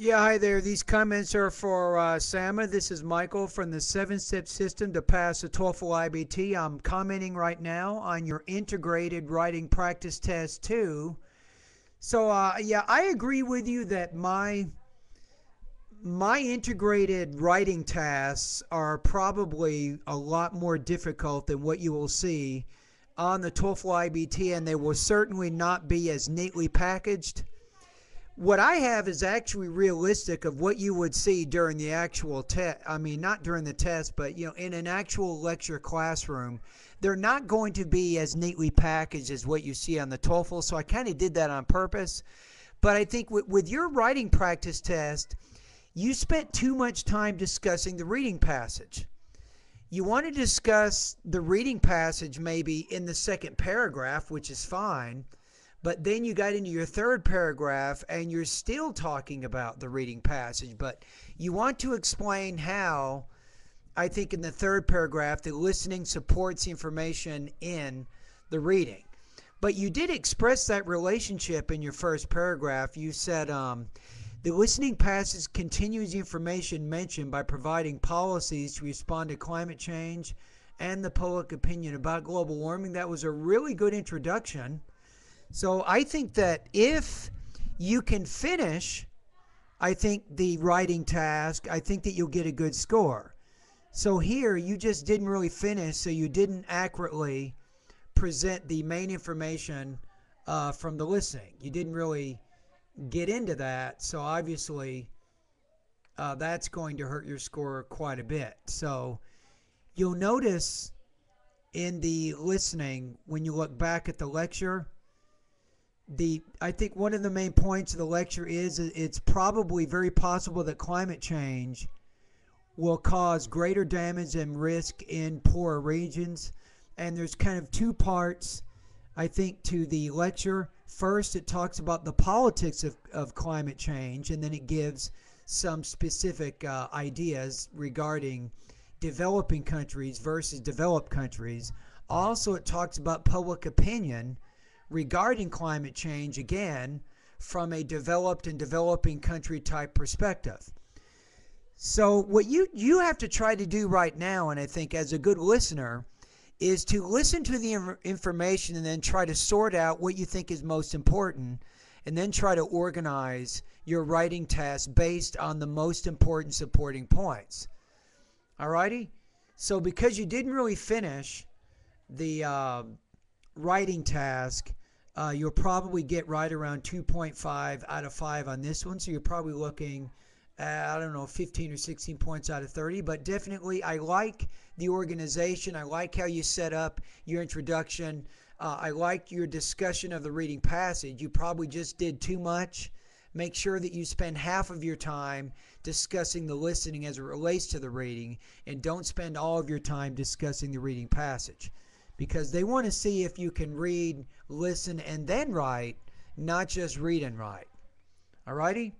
Yeah, hi there. These comments are for Samah. This is Michael from the 7-step system to pass the TOEFL IBT. I'm commenting right now on your integrated writing practice test 2. So, yeah, I agree with you that my integrated writing tasks are probably a lot more difficult than what you will see on the TOEFL IBT, and they will certainly not be as neatly packaged. What I have is actually realistic of what you would see during the actual test. I mean, not during the test, but in an actual lecture classroom. They're not going to be as neatly packaged as what you see on the TOEFL, so I kind of did that on purpose. But I think with your writing practice test, you spent too much time discussing the reading passage. You want to discuss the reading passage maybe in the second paragraph, which is fine. But then you got into your third paragraph and you're still talking about the reading passage. But you want to explain how, I think in the third paragraph, the listening supports the information in the reading. But you did express that relationship in your first paragraph. You said the listening passage continues the information mentioned by providing policies to respond to climate change and the public opinion about global warming. That was a really good introduction. So I think that if you can finish, I think the writing task, I think that you'll get a good score. So here you just didn't really finish, so you didn't accurately present the main information from the listening. You didn't really get into that, so obviously that's going to hurt your score quite a bit. So you'll notice in the listening, when you look back at the lecture, I think one of the main points of the lecture is it's probably very possible that climate change will cause greater damage and risk in poorer regions. And there's kind of two parts, I think, to the lecture. First, it talks about the politics of climate change, and then it gives some specific ideas regarding developing countries versus developed countries. Also, it talks about public opinion regarding climate change, again, from a developed and developing country type perspective. So what you have to try to do right now, and I think as a good listener, is to listen to the information and then try to sort out what you think is most important, and then try to organize your writing task based on the most important supporting points. Alrighty? So because you didn't really finish the writing task, you'll probably get right around 2.5 out of 5 on this one. So you're probably looking at, I don't know, 15 or 16 points out of 30. But definitely, I like the organization. I like how you set up your introduction. I like your discussion of the reading passage. You probably just did too much. Make sure that you spend half of your time discussing the listening as it relates to the reading, and don't spend all of your time discussing the reading passage. Because they want to see if you can read, listen, and then write, not just read and write. Alrighty?